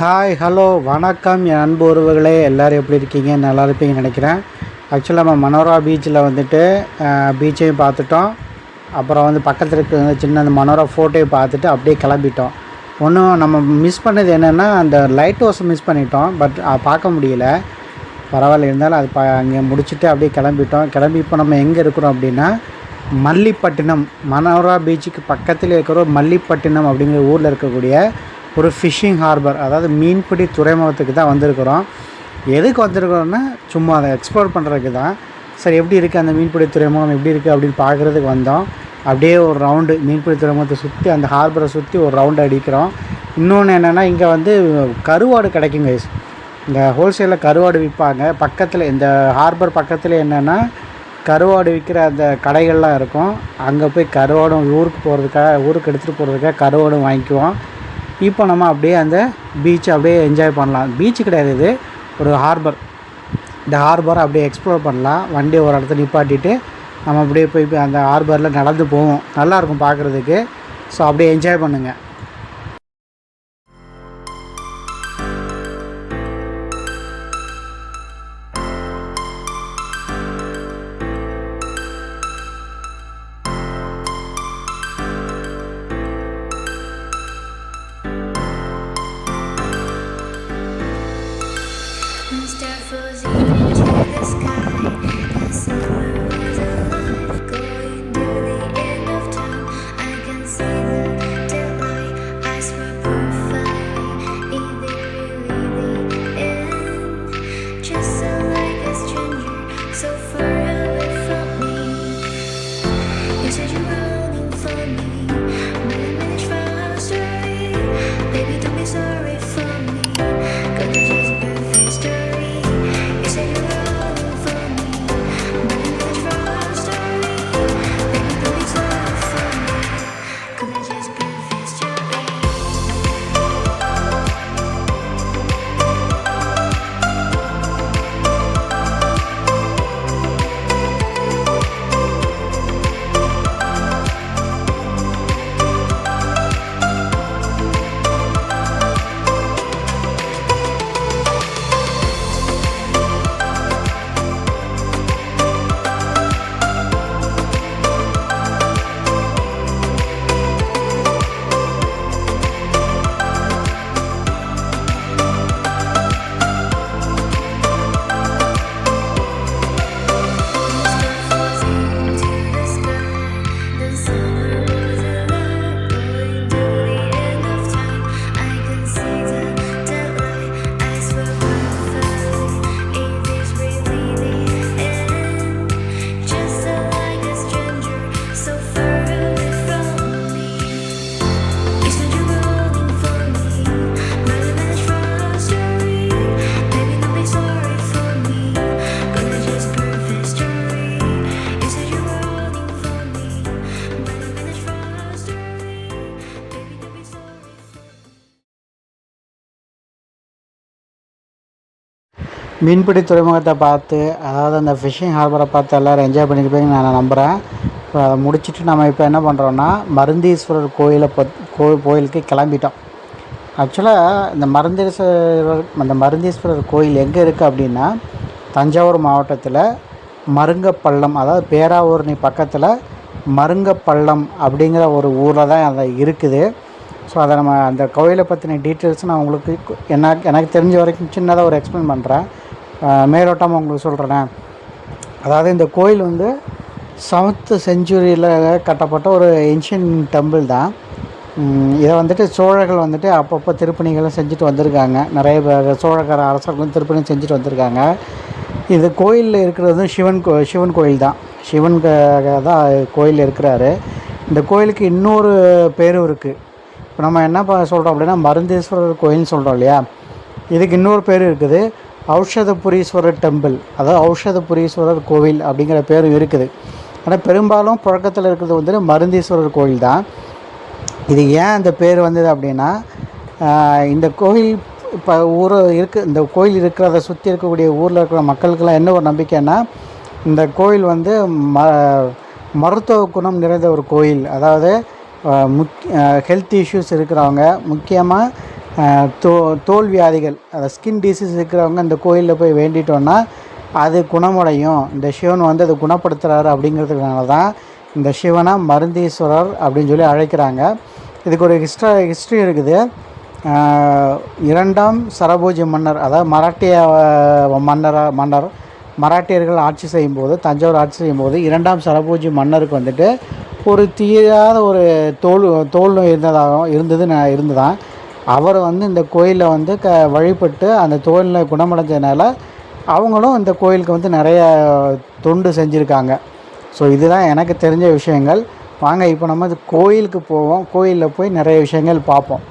Hi hello வணக்கம் என் அன்பு உறவுகளே, எல்லோரும் எப்படி இருக்கீங்க? நல்லா இருப்பீங்கன்னு நினைக்கிறேன். ஆக்சுவலாக நம்ம மனோரா பீச்சில் வந்துட்டு பீச்சையும் பார்த்துட்டோம். அப்புறம் வந்து பக்கத்தில் இருக்க சின்ன அந்த மனோரா ஃபோட்டோயை பார்த்துட்டு அப்படியே கிளம்பிட்டோம். ஒன்றும் நம்ம மிஸ் பண்ணது என்னென்னா அந்த லைட் ஹவுஸை மிஸ் பண்ணிட்டோம். பட் பார்க்க முடியல. பரவாயில்ல, இருந்தாலும் அது அங்கே முடிச்சுட்டு அப்படியே கிளம்பி இப்போ நம்ம எங்கே இருக்கிறோம் அப்படின்னா மல்லிப்பட்டினம், மனோரா பீச்சுக்கு பக்கத்தில் இருக்கிற மல்லிப்பட்டினம் அப்படிங்கிற ஊரில் இருக்கக்கூடிய ஒரு ஃபிஷ்ஷிங் ஹார்பர், அதாவது மீன்பிடி துறைமுகத்துக்கு தான் வந்திருக்கிறோம். எதுக்கு வந்திருக்கிறோன்னா சும்மா அதை எக்ஸ்ப்ளோர் பண்ணுறதுக்கு தான். சரி, எப்படி இருக்குது அந்த மீன்பிடி துறைமுகம் எப்படி இருக்குது அப்படின்னு பார்க்குறதுக்கு வந்தோம். அப்படியே ஒரு ரவுண்டு மீன்பிடி துறைமுகத்தை சுற்றி அந்த ஹார்பரை சுற்றி ஒரு ரவுண்டு அடிக்கிறோம். இன்னொன்று என்னென்னா இங்கே வந்து கருவாடு கிடைக்குங்க. இந்த ஹோல்சேலில் கருவாடு விற்பாங்க. பக்கத்தில் இந்த ஹார்பர் பக்கத்தில் என்னென்னா கருவாடு விற்கிற அந்த கடைகள்லாம் இருக்கும். அங்கே போய் கருவாடும் ஊருக்கு எடுத்துகிட்டு போகிறதுக்காக கருவாடும் வாங்கிக்குவோம். இப்போ நம்ம அப்படியே அந்த பீச்சை அப்படியே என்ஜாய் பண்ணலாம். பீச்சு கிடையாது, இது ஒரு ஹார்பர். இந்த ஹார்பரை அப்படியே எக்ஸ்ப்ளோர் பண்ணலாம். வண்டியை ஒரு இடத்துல நிப்பாட்டிட்டு நம்ம அப்படியே போய் அந்த ஹார்பரில் நடந்து போவோம். நல்லாயிருக்கும் பார்க்குறதுக்கு. ஸோ அப்படியே என்ஜாய் பண்ணுங்கள். மீன்பிடி துறைமுகத்தை பார்த்து, அதாவது அந்த ஃபிஷ்ஷிங் ஹார்பரை பார்த்து எல்லோரும் என்ஜாய் பண்ணியிருப்பீங்கன்னு நான் நம்புகிறேன். இப்போ அதை முடிச்சுட்டு நம்ம இப்போ என்ன பண்ணுறோன்னா மருந்தீஸ்வரர் கோயிலுக்கு கிளம்பிட்டோம். ஆக்சுவலாக இந்த மருந்தீஸ்வரர் கோயில் எங்கே இருக்குது அப்படின்னா தஞ்சாவூர் மாவட்டத்தில் மருங்கப்பள்ளம், அதாவது பேராவூரணி பக்கத்தில் மருங்கப்பள்ளம் அப்படிங்கிற ஒரு ஊரில் தான் அதை இருக்குது. ஸோ அதை நம்ம அந்த கோயிலை பற்றின டீட்டெயில்ஸ் நான் உங்களுக்கு எனக்கு தெரிஞ்ச வரைக்கும் சின்னதாக ஒரு எக்ஸ்பிளைன் பண்ணுறேன். மேலோட்டமாக உங்களுக்கு சொல்கிறேன். அதாவது இந்த கோயில் வந்து 7th செஞ்சுரியில் கட்டப்பட்ட ஒரு ஏன்ஷியன்ட் டெம்பிள் தான். இதை வந்துட்டு சோழர்கள் வந்துட்டு அப்பப்போ திருப்பணிகளும் செஞ்சுட்டு வந்திருக்காங்க. நிறைய சோழக்கார அரசர்களும் திருப்பணியும் செஞ்சுட்டு வந்திருக்காங்க. இது கோயிலில் இருக்கிறது வந்து சிவன் கோயில் தான். சிவனுக்காக தான் கோயில் இருக்கிறாரு. இந்த கோயிலுக்கு இன்னொரு பேரும் இருக்குது. இப்போ நம்ம என்ன சொல்கிறோம் அப்படின்னா மருந்தீஸ்வரர் கோயில்னு சொல்கிறோம் இல்லையா, இதுக்கு இன்னொரு பேர் இருக்குது, ஔஷதபுரீஸ்வரர் டெம்பிள், அதாவது ஔஷதபுரீஸ்வரர் கோவில் அப்படிங்கிற பேரும் இருக்குது. ஆனால் பெரும்பாலும் புழக்கத்தில் இருக்கிறது வந்துட்டு மருந்தீஸ்வரர் கோயில் தான். இது ஏன் அந்த பேர் வந்தது அப்படின்னா, இந்த கோயில் இப்போ இந்த கோயில் இருக்கிறத சுற்றி இருக்கக்கூடிய ஊரில் இருக்கிற மக்களுக்கெல்லாம் என்ன ஒரு நம்பிக்கைன்னா, இந்த கோயில் வந்து மருத்துவ குணம் நிறைந்த ஒரு கோயில். அதாவது ஹெல்த் இஷ்யூஸ் இருக்கிறவங்க, முக்கியமாக தோல் வியாதிகள், அந்த ஸ்கின் டிசீஸ் இருக்கிறவங்க இந்த கோயிலில் போய் வேண்டிட்டோன்னா அது குணமடையும், இந்த சிவன் வந்து அதை குணப்படுத்துகிறாரு அப்படிங்கிறதுனால தான் இந்த சிவனை மருந்தீஸ்வரர் அப்படின்னு சொல்லி அழைக்கிறாங்க. இதுக்கு ஒரு ஹிஸ்ட்ரி இருக்குது. 2ஆம் சரபோஜி மன்னர், அதாவது மராட்டிய மன்னர் மராட்டியர்கள் ஆட்சி செய்யும்போது, தஞ்சாவூர் ஆட்சி செய்யும்போது 2ஆம் சரபோஜி மன்னருக்கு வந்துட்டு ஒரு தீராத ஒரு தோல் நோய் இருந்ததான். அவர் வந்து இந்த கோயிலில் வந்து வழிபட்டு அந்த தோல் நோய் குணமடைஞ்சதுனால அவங்களும் இந்த கோயிலுக்கு வந்து நிறைய தொண்டு செஞ்சுருக்காங்க. ஸோ இதுதான் எனக்கு தெரிஞ்ச விஷயங்கள். வாங்க இப்போ நம்ம கோயிலுக்கு போவோம், கோயிலில் போய் நிறைய விஷயங்கள் பார்ப்போம்.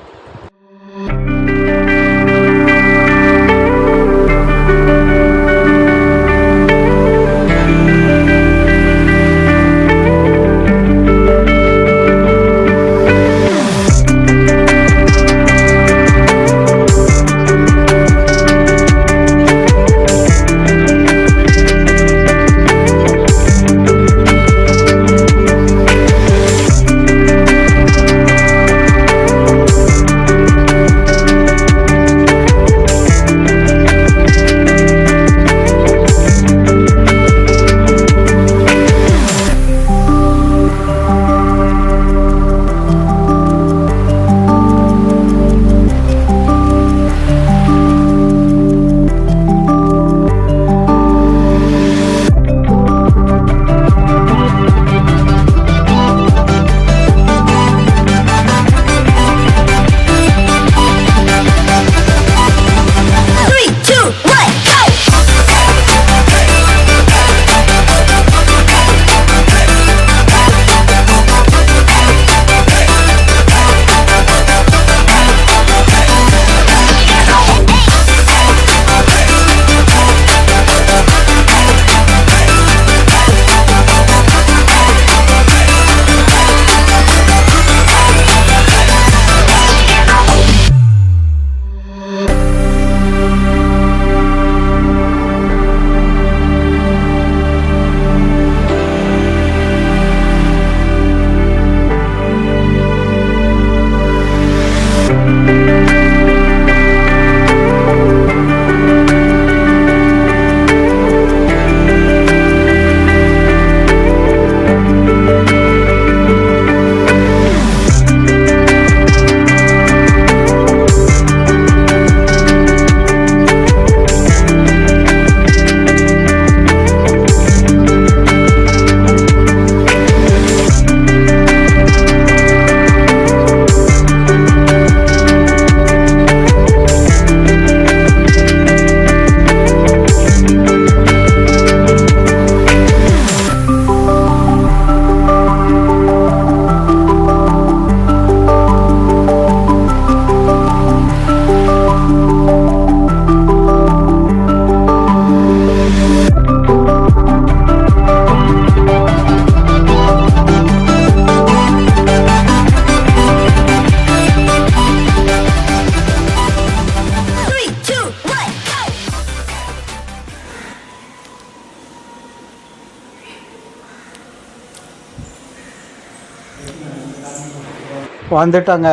வந்துட்டோங்க.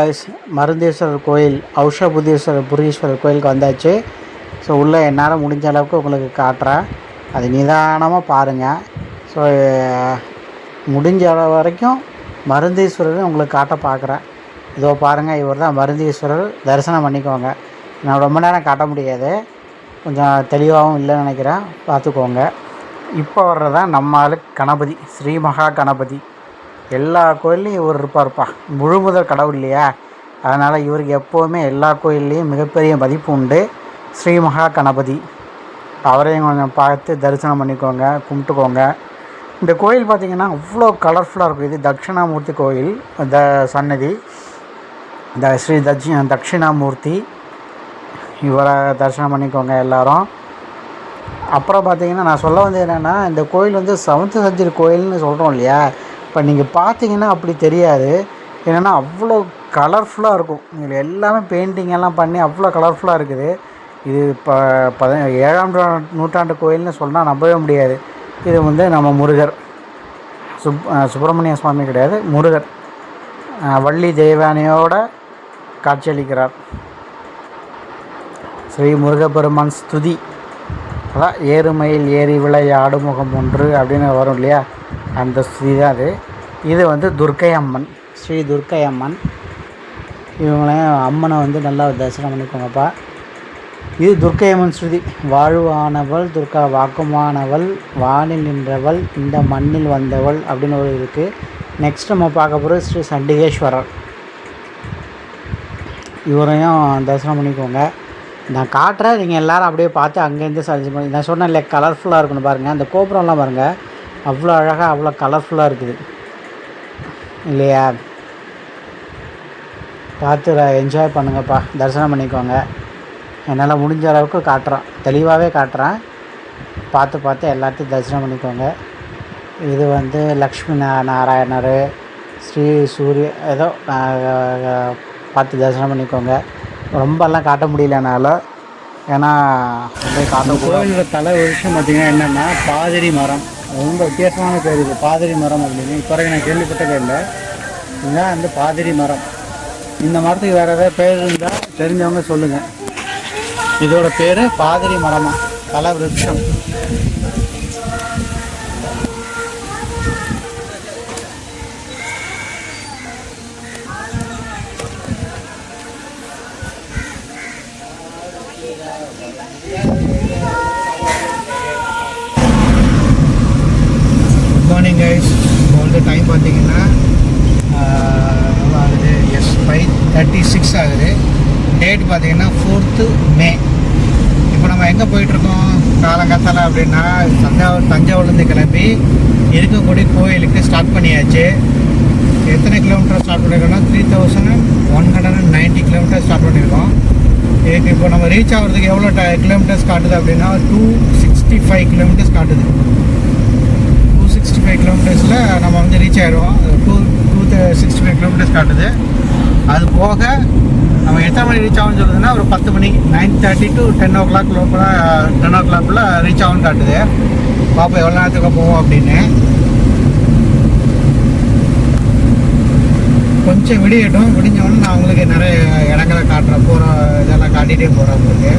மருந்தீஸ்வரர் கோயில், புரீஸ்வரர் கோயிலுக்கு வந்தாச்சு. ஸோ உள்ளே என்னால் முடிஞ்ச அளவுக்கு உங்களுக்கு காட்டுறேன், அது நிதானமாக பாருங்கள். ஸோ முடிஞ்ச வரைக்கும் மருந்தீஸ்வரர் உங்களுக்கு காட்ட பார்க்குறேன். இதோ பாருங்கள், இவர் தான் மருந்தீஸ்வரர். தரிசனம் பண்ணிக்கோங்க. நான் ரொம்ப நேரம் காட்ட முடியாது, கொஞ்சம் தெளிவாகவும் இல்லைன்னு நினைக்கிறேன், பார்த்துக்கோங்க. இப்போ வர்றதான் நம்ம ஆளுக்கு கணபதி, ஸ்ரீ மகா கணபதி. எல்லா கோயில்லையும் இவர் இருப்பார்ப்பா, முழு முதல் கடவுள் இல்லையா, அதனால் இவருக்கு எப்போவுமே எல்லா கோயில்லையும் மிகப்பெரிய மதிப்பு உண்டு. ஸ்ரீ மகா கணபதி, அவரையும் கொஞ்சம் பார்த்து தரிசனம் பண்ணிக்கோங்க, கும்பிட்டுக்கோங்க. இந்த கோயில் பார்த்திங்கன்னா அவ்வளோ கலர்ஃபுல்லாக இருக்கும். இது தட்சிணாமூர்த்தி கோயில், சன்னதி ஸ்ரீ தட்சிணாமூர்த்தி. இவரை தரிசனம் பண்ணிக்கோங்க எல்லோரும். அப்புறம் பார்த்திங்கன்னா நான் சொல்ல வந்து என்னென்னா, இந்த கோயில் வந்து சமத்து சஞ்சரி கோயில்னு சொல்கிறோம் இல்லையா, இப்போ நீங்கள் பார்த்தீங்கன்னா அப்படி தெரியாது. என்னென்னா அவ்வளோ கலர்ஃபுல்லாக இருக்கும். இதில் எல்லாமே பெயிண்டிங்கெல்லாம் பண்ணி அவ்வளோ கலர்ஃபுல்லாக இருக்குது. இது இப்போ 17ஆம் நூற்றாண்டு கோயில்னு சொன்னால் நம்பவே முடியாது. இது வந்து நம்ம முருகர், சுப்பிரமணிய சுவாமி கிடையாது, முருகர் வள்ளி தெய்வானையோட காட்சியளிக்கிறார். ஸ்ரீ முருகப்பெருமான் ஸ்துதி. அதான் ஏறுமயில் ஏறி விளை ஆடுமுகம் ஒன்று அப்படின்னு வரும் இல்லையா, அந்த ஸ்துதி தான் அது. இது வந்து துர்க்கை அம்மன், ஸ்ரீ துர்க்கை அம்மன். இவங்களையும் அம்மனை வந்து நல்லா தரிசனம் பண்ணிக்கோங்கப்பா. இது துர்க்கை அம்மன் ஸ்ருதி. வாழ்வானவள் துர்கா, வாக்குமானவள், வானில் நின்றவள், இந்த மண்ணில் வந்தவள் அப்படின்னு ஒரு இருக்குது. நெக்ஸ்ட் நம்ம பார்க்க போகிறது ஸ்ரீ சண்டிகேஸ்வரர். இவரையும் தரிசனம் பண்ணிக்கோங்க. நான் காட்டுறேன், நீங்கள் எல்லோரும் அப்படியே பார்த்து அங்கேருந்து பண்ணி. நான் சொன்னேன் இல்லை, கலர்ஃபுல்லாக இருக்குன்னு பாருங்கள். அந்த கோபுரம்லாம் பாருங்கள், அவ்வளோ அழகாக அவ்வளோ கலர்ஃபுல்லாக இருக்குது இல்லையா. பார்த்து என்ஜாய் பண்ணுங்கப்பா, தரிசனம் பண்ணிக்கோங்க. என்னால் முடிஞ்ச அளவுக்கு காட்டுறேன், தெளிவாகவே காட்டுறேன். பார்த்து எல்லாத்தையும் தரிசனம் பண்ணிக்கோங்க. இது வந்து லக்ஷ்மி நாராயணர், ஸ்ரீ சூரிய ஏதோ பார்த்து தரிசனம் பண்ணிக்கோங்க. ரொம்பலாம் காட்ட முடியலனால, ஏன்னா அப்படியே காட்ட. கோவிலோட தலை விஷயம் பார்த்திங்கன்னா என்னென்னா பாதிரி மரம். ரொம்ப வித்தியாசமான பேர் இது, பாதிரி மரம் அப்படின்னு. இப்போ வரைக்கும் நான் கேள்விப்பட்டதே இல்லை. இதுதான் வந்து பாதிரி மரம். இந்த மரத்துக்கு வேறு ஏதாவது பேர் இருந்தால் தெரிஞ்சவங்க சொல்லுங்கள். இதோட பேர் பாதிரி மரமா, தலை விருட்சம். Good morning guys. இப்போ வந்து டைம் பார்த்தீங்கன்னா ஆகுது, எஸ் 5:36 ஆகுது. டேட் பார்த்தீங்கன்னா 4th May. இப்போ நம்ம எங்கே போயிட்டுருக்கோம் காலங்காத்தால அப்படின்னா, தஞ்சாவூர்லேருந்து கிளம்பி இருக்கக்கூடிய கோயிலுக்கு ஸ்டார்ட் பண்ணியாச்சு. எத்தனை கிலோமீட்டர் ஸ்டார்ட் பண்ணியிருக்கோம்னா 3190 கிலோமீட்டர் ஸ்டார்ட் பண்ணியிருக்கோம். இதுக்கு இப்போ நம்ம ரீச் ஆகிறதுக்கு எவ்வளோ கிலோமீட்டர்ஸ் காட்டுது அப்படின்னா 265 கிலோமீட்டர்ஸ் காட்டுது. 265 கிலோமீட்டர்ஸில் நம்ம வந்து ரீச் ஆகிடுவோம். 265 கிலோமீட்டர்ஸ் காட்டுது. அது போக நம்ம எத்தனை மணி ரீச் ஆகும்னு சொல்லுதுன்னா ஒரு 10 மணி, 9:30 to 10 o'clock 10 o'clock ரீச் ஆகும்னு காட்டுது. பார்ப்போம் எவ்வளோ நேரத்துக்கு போவோம் அப்படின்னு. கொஞ்சம் விடிஞ்சவொடனே நான் உங்களுக்கு நிறைய இடங்களை காட்டுறேன், போகிற இதெல்லாம் காட்டிகிட்டே போகிறேன் உங்களுக்கு.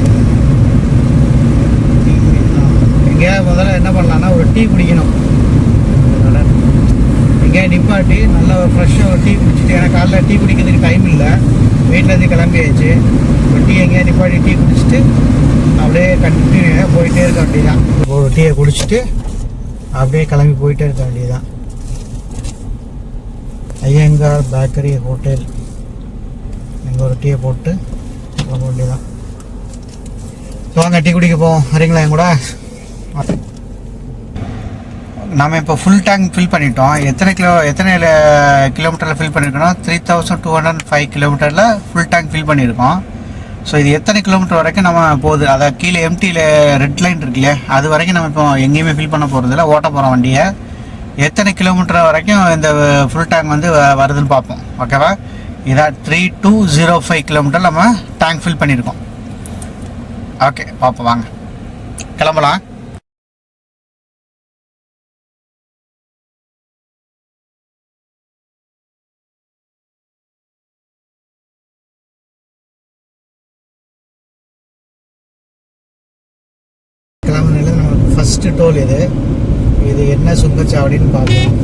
எங்கேயாவது முதல்ல என்ன பண்ணலான்னா ஒரு டீ குடிக்கணும். எங்கேயா நிப்பாட்டி நல்லா ஃப்ரெஷ்ஷாக ஒரு டீ குடிச்சிட்டு, எனக்கு காலைல டீ குடிக்கிறதுக்கு டைம் இல்லை, வீட்டிலேருந்து கிளம்பியாச்சு. ஒரு டீ எங்கேயா நிப்பாட்டி டீ குடிச்சிட்டு அப்படியே கண்டினியூவாக போயிட்டே இருக்க வேண்டியதான். ஒரு டீயை குடிச்சிட்டு அப்படியே கிளம்பி போயிட்டே இருக்க வேண்டியதுதான். ஐயங்கார் பேக்கரி ஹோட்டல், இங்கே ஒரு டீயை போட்டு கிளம்ப வேண்டியதான். ஸோ வாங்க டீ குடிக்க போவோம், வரீங்களா என் கூட? நம்ம இப்போ ஃபுல் டேங்க் ஃபில் பண்ணிட்டோம். எத்தனை கிலோமீட்டரில் ஃபில் பண்ணியிருக்கோன்னா 3205 கிலோமீட்டரில் ஃபுல் டேங்க் ஃபில் பண்ணியிருக்கோம். ஸோ இது எத்தனை கிலோமீட்டர் வரைக்கும் நம்ம போகுது, அதை கீழே எம்டியில் ரெட் லைன் இருக்குல்லையே, அது வரைக்கும் நம்ம இப்போ எங்கேயுமே ஃபில் பண்ண போகிறதில்ல, ஓட்ட போகிறோம் வண்டியை. எத்தனை கிலோமீட்டர் வரைக்கும் இந்த ஃபுல் டேங்க் வந்து வருதுன்னு பார்ப்போம், ஓகேவா? இதான் 3205 கிலோமீட்டர் நம்ம டேங்க் ஃபில் பண்ணியிருக்கோம். ஓகே, பார்ப்போம், வாங்க கிளம்பலாம். கிளம்புனால நம்ம ஃபஸ்ட்டு டோல் இது என்ன சுங்கச்சாவடின்னு பார்ப்போம்.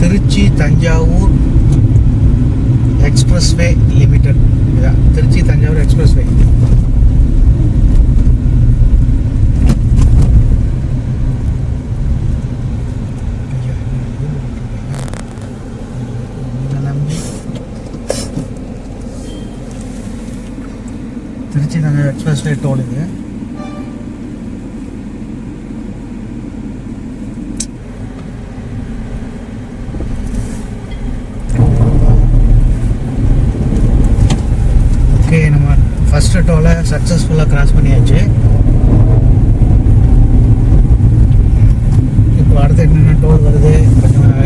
Trichy Thanjavur expressway limited. இதுதான் Trichy Thanjavur expressway. Trichy Thanjavur expressway toll இது. ஓகே, நம்ம ஃபஸ்ட்டு டோலை சக்ஸஸ்ஃபுல்லாக கிராஸ் பண்ணியாச்சு. இப்போ அடுத்து என்னென்ன டோல் வருது, கொஞ்சம்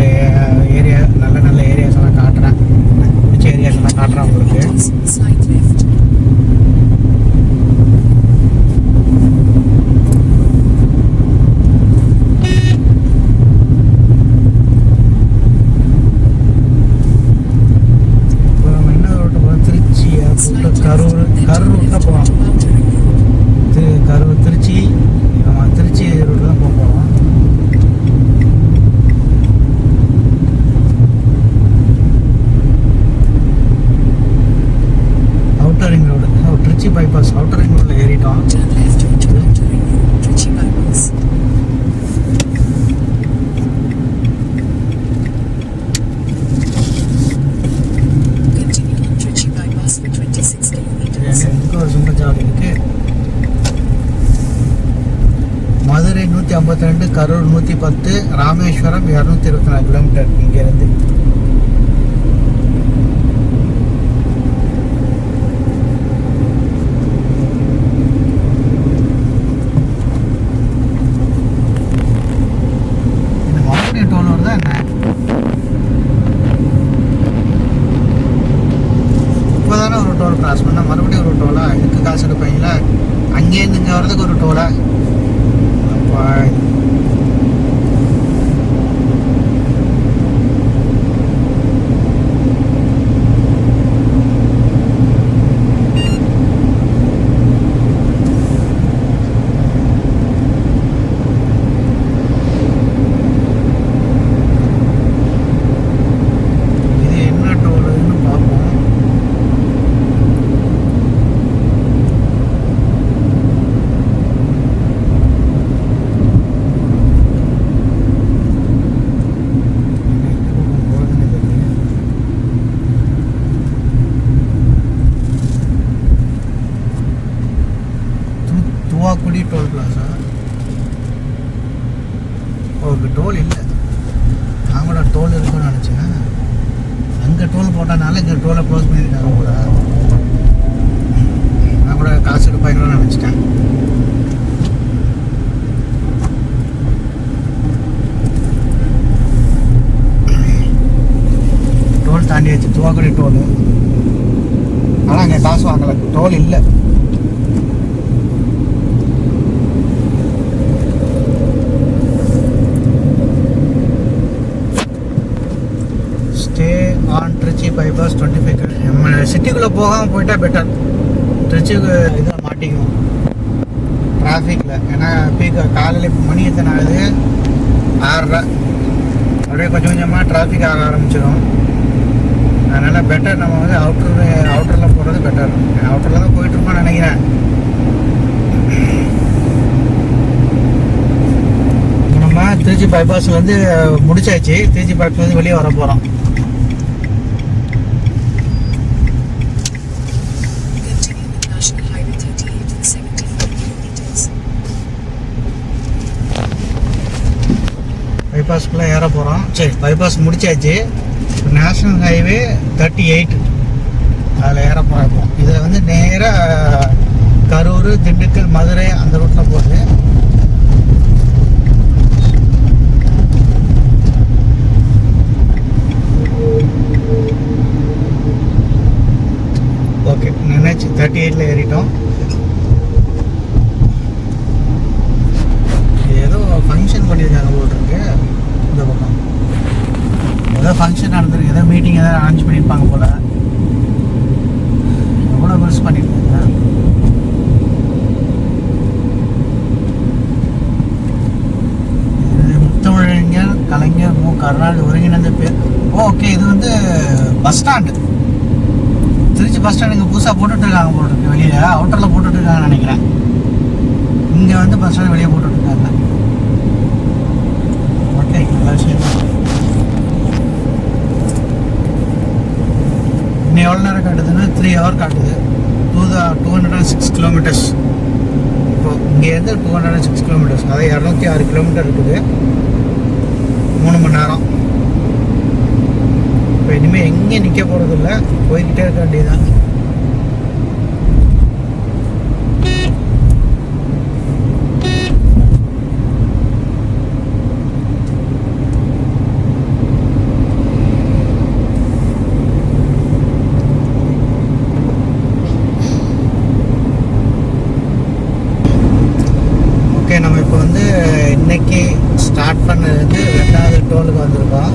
ஏரியா நல்ல ஏரியாஸ் எல்லாம் காட்டுறேன், பிடிச்ச ஏரியாஸ் எல்லாம் காட்டுறேன் உங்களுக்கு. மதுரை 152, கரூர் 110, ராமேஸ்வரம் 224 கிலோமீட்டர் இங்கேருந்து. இந்த மறுபடியும் டோல் வருதா என்ன? இப்போதானே ஒரு டோல் கிராஸ் பண்ணால் மறுபடியும் ஒரு டோலா? இதுக்கு காசு எடுப்பீங்களா? அங்கேருந்து இங்கே வர்றதுக்கு ஒரு டோலா? அப்பா Thuvakudi toll plaza? Okay, toll இல்லை. நான் கூட டோல் இருக்குன்னு நினச்சேன். அங்கே டோல் போட்டனால இங்கே டோலை க்ளோஸ் பண்ணியிருக்காங்க கூட. நான் கூட காசு எடுப்பாங்கன்னு நினச்சிட்டேன். டோல் தாண்டியாச்சு, துவாக்குடி டோல். ஆனால் அங்கே காசு வாங்கலை, டோல் இல்லை. ஆன் திருச்சி பைபாஸ் 25 நம்ம சிட்டிக்குள்ளே போகாமல் போயிட்டா பெட்டர். திருச்சிக்கு இதில் மாட்டிக்குவோம் டிராஃபிக்கில். ஏன்னா காலையில் இப்போ மணி எத்தனை ஆகுது? 6:30. அப்படியே கொஞ்சம் கொஞ்சமாக டிராஃபிக் ஆக ஆரம்பிச்சிடும். அதனால் பெட்டர் நம்ம வந்து அவுட்டரில் போகிறது பெட்டர். அவுட்டரில் தான் போயிட்டுருக்கோம்னு நினைக்கிறேன். நம்ம திருச்சி பைபாஸ் வந்து முடிச்சாச்சு. திருச்சி பைபாஸ் வந்து வெளியே வர போகிறோம். பைபாஸ்க்குள்ளே ஏற போகிறோம். சரி, பைபாஸ் முடிச்சாச்சு. நேஷ்னல் ஹைவே 38 அதில் ஏற போகிறோம். இப்போ இதில் வந்து நேராக கரூர், திண்டுக்கல், மதுரை அந்த ரூட்டில் போகுது. ஓகே, நினைச்சு 38ல் ஏறிட்டோம். ஏதோ ஃபங்க்ஷன் பண்ணியிருக்காங்க போல் இருக்கு. இந்த பக்கம் ஏதோ ஃபங்க்ஷன் நடந்திருக்கு, ஏதோ மீட்டிங் ஏதோ அரேஞ்ச் பண்ணியிருப்பாங்க போல். எவ்வளோ மிஸ் பண்ணியிருக்காங்க. முத்தமிழறிஞர் கலைஞர் மு. கருணாநிதி ஒருங்கிணைந்த பேர். ஓகே, இது வந்து bus stand. Trichy bus stand இங்கே புதுசாக போட்டுட்ருக்காங்க போல் இருக்கு. வெளியில் அவுட்டரில் போட்டுட்ருக்காங்கன்னு நினைக்கிறேன். இங்கே வந்து பஸ் ஸ்டாண்டு வெளியே போட்டுட்ருக்காங்க. ஓகே, நல்ல விஷயம். இன்னும் எவ்வளோ நேரம் காட்டுதுன்னா 3 hour காட்டுது. 206 கிலோமீட்டர்ஸ். இப்போ இங்கேருந்து 206 கிலோமீட்டர்ஸ், அதாவது 206 கிலோமீட்டர் இருக்குது. 3 மணி நேரம். இப்போ இனிமேல் எங்கேயும் நிற்க போகிறது இல்லை, போய்கிட்டே இருக்க வேண்டியதுதான். நம்ம இப்போ வந்து இன்னைக்கு ஸ்டார்ட் பண்ணது வந்து 2வது டோலுக்கு வந்திருக்கோம்.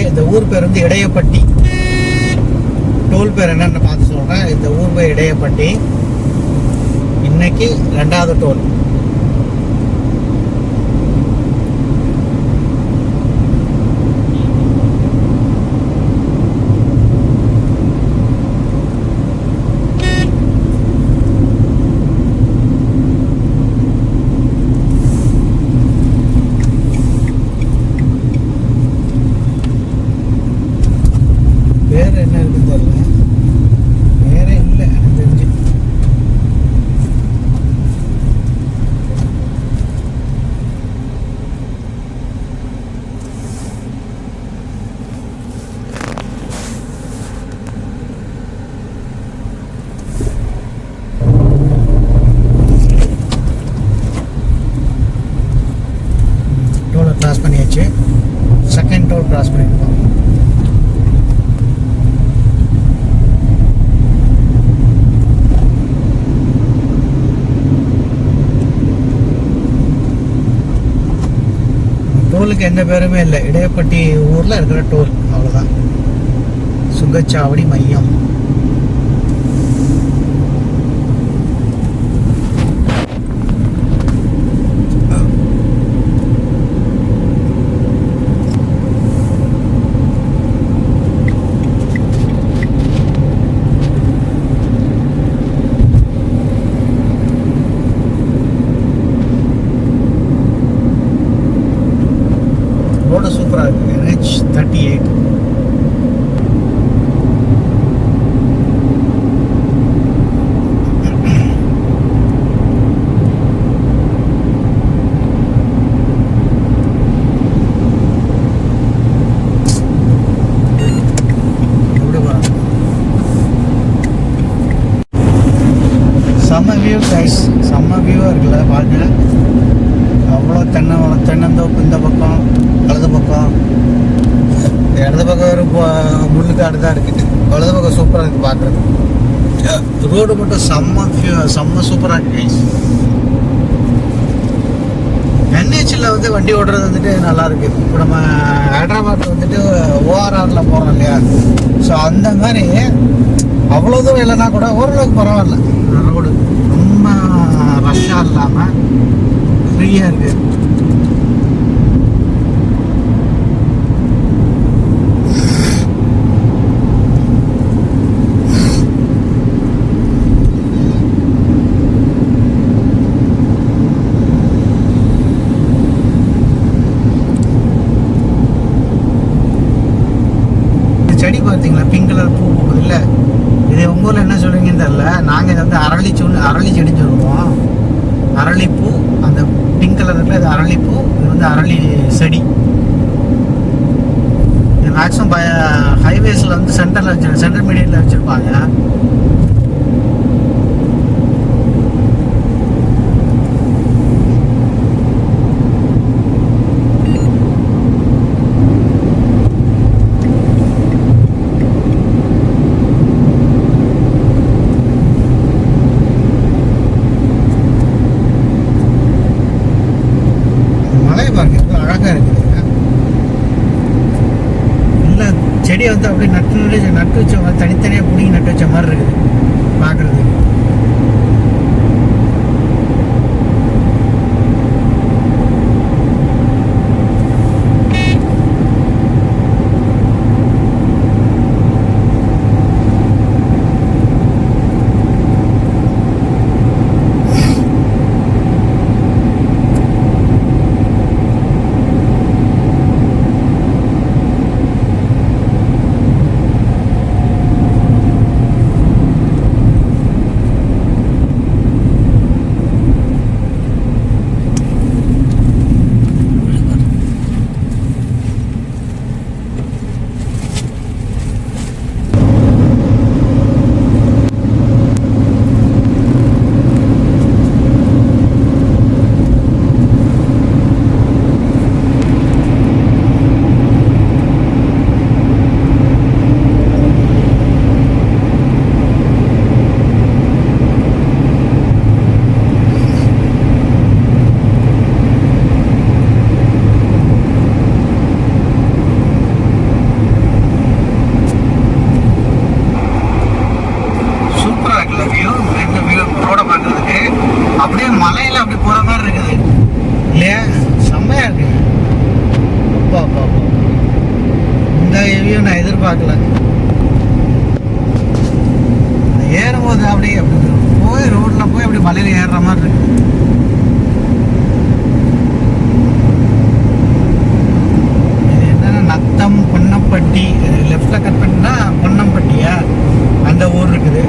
இந்த ஊர் பேர் வந்து இடையப்பட்டி. டோல் பேர் என்னன்னு பார்த்து சொல்கிறேன். இந்த ஊர் பேர் இடையப்பட்டி. இன்னைக்கு 2வது டோல். டோலுக்கு எந்த பேருமே இல்லை. இடையப்பட்டி ஊரில் இருக்கிற டோல், அவ்வளோதான். சுங்கச்சாவடி மையம். ரோடு சூப்பராக இருக்குது. NH38. செம்ம வியூ கைஸ், செம்ம வியூவாக இருக்குல்ல பாருங்க. அவ்வளோ தென்னந்தோப்பு இந்த பக்கம், வலது பக்கம். இடது பக்கம் ஒரு முள்ளுக்காடு தான் இருக்குது. வலது பக்கம் சூப்பராக இருக்குது பார்க்குறது. ரோடு மட்டும் செம்ம சூப்பராக இருக்குது கைஸ். NHல வந்து வண்டி ஓடுறது வந்துட்டு நல்லாயிருக்கு. இப்போ நம்ம ஹைதராபாத்தில் வந்துட்டு ORRல போகிறோம் இல்லையா, ஸோ அந்த மாதிரி அவ்வளோ தூரம் இல்லைன்னா கூட ஓரளவுக்கு பரவாயில்ல. ரோடு ரொம்ப ரஷ்ஷாக இல்லாமல் ஃப்ரீயாக இருக்குது. செடி பார்த்தீங்களா, பிங்க் கலர் பூ பூக்குது இல்லை? இது உங்கள் ஊரில் என்ன சொல்லுவீங்கன்னு தெரியல. நாங்கள் இதை வந்து அரளி செடின்னு சொல்லுவோம். அரளிப்பூ, அந்த பிங்க் கலர் இருக்குல்ல, இது அரளிப்பூ. இது வந்து அரளி செடி. இது மேக்ஸிமம் ஹைவேஸில் வந்து சென்டர் மீடியத்தில் வச்சுருப்பாங்க. அழகாக இருக்குது. இல்லை செடியை வந்து அப்படியே நட்டு வச்ச மாதிரி தனித்தனியாக பிடிங்கி நட்டு வச்ச மாதிரி இருக்குது பார்க்குறதுக்கு. அப்படியே மலையில் அப்படி போகிற மாதிரி இருக்குது இல்லையா? செம்மையாக இருக்குது. அப்பா இந்த வியூ நான் எதிர்பார்க்கல. ஏறும்போது அப்படியே போய் ரோட்டில் போய் அப்படி மலையில் ஏறுற மாதிரி இருக்கு. இது என்னன்னா நத்தம் பொன்னம்பட்டி. லெஃப்டில் கட் பண்ணினா பொன்னம்பட்டியா அந்த ஊர் இருக்குது.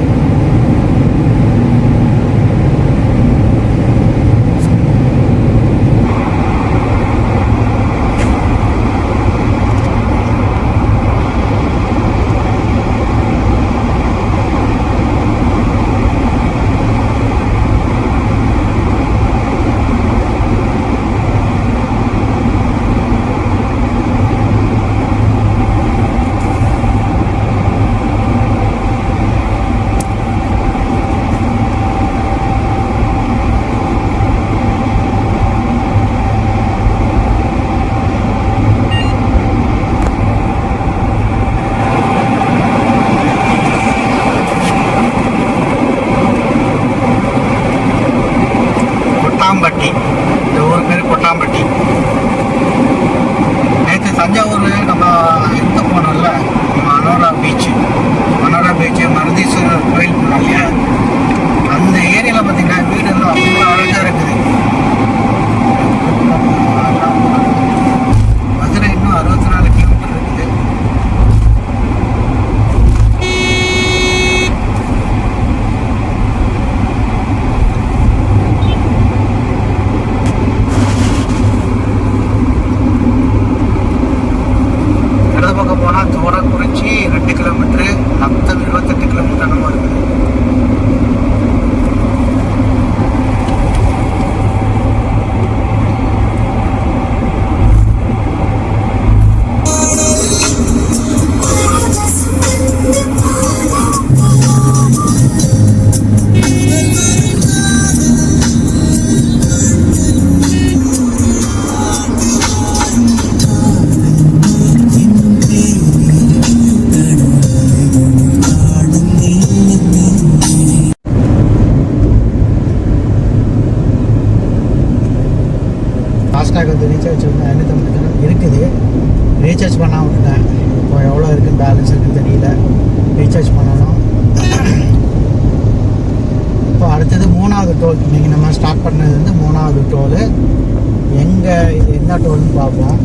கொட்டாம்பட்டி. இந்த ஊர் பேர் கொட்டாம்பட்டி. நேற்று தஞ்சாவூர் நம்ம எங்கே போனோம்ல, மனோரா பீச்சு. மனோரா பீச்சு மருதீஸ்வரர் கோயில் போனோம் இல்லையா, அந்த ஏரியாவில் பார்த்தீங்கன்னா வீடுலாம் அவ்வளோ அழகாக இருக்குது. மதுரை இன்னும் 64 கிலோமீட்டர் இருக்குது. இடது பக்கம் போனால் தூரக்குறிச்சி 2 கிலோமீட்டரு, நத்தம் 28 கிலோமீட்டர் அந்த மாதிரி இருக்குது. ஃபாஸ்டாக் வந்து ரீசார்ஜ் வந்து 550 இருக்குது. ரீசார்ஜ் பண்ணாமல் விட்டுட்டேன். இப்போ எவ்வளோ இருக்குன்னு பேலன்ஸ் இருக்குன்னு தெரியல. ரீசார்ஜ் பண்ணணும். இப்போ அடுத்தது 3வது டோல். இன்றைக்கி நம்ம ஸ்டார்ட் பண்ணது வந்து 3வது டோலு. எங்கே இது என்ன டோல்னு பார்ப்போம்.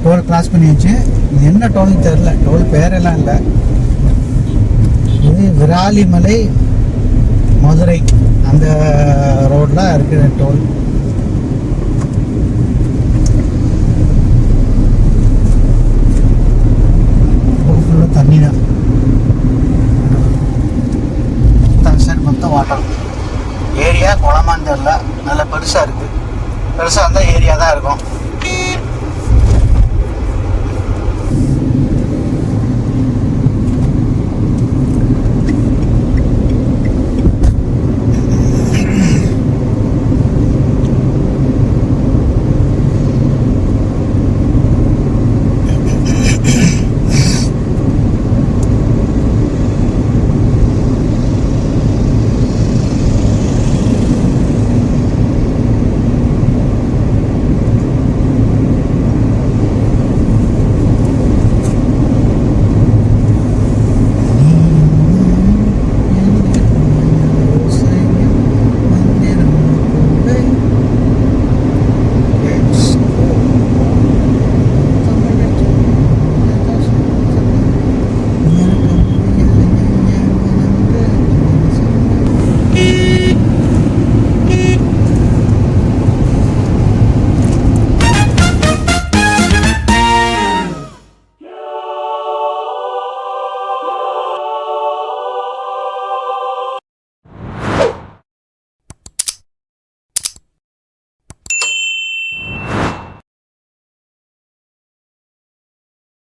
டோல் கிராஸ் பண்ணியாச்சு. இது என்ன டோல்னு தெரில, டோல் பேரெல்லாம் இல்லை. இது விராலிமலை மதுரை அந்த ரோடில் இருக்கிற டோல். ஃபுல்லாக தண்ணி தான். சைடு மொத்தம் வாட்டர். ஏரியா குளமான்னு தெரில, நல்லா பெருசாக இருக்குது. பெருசாக இருந்தால் ஏரியா தான் இருக்கும்.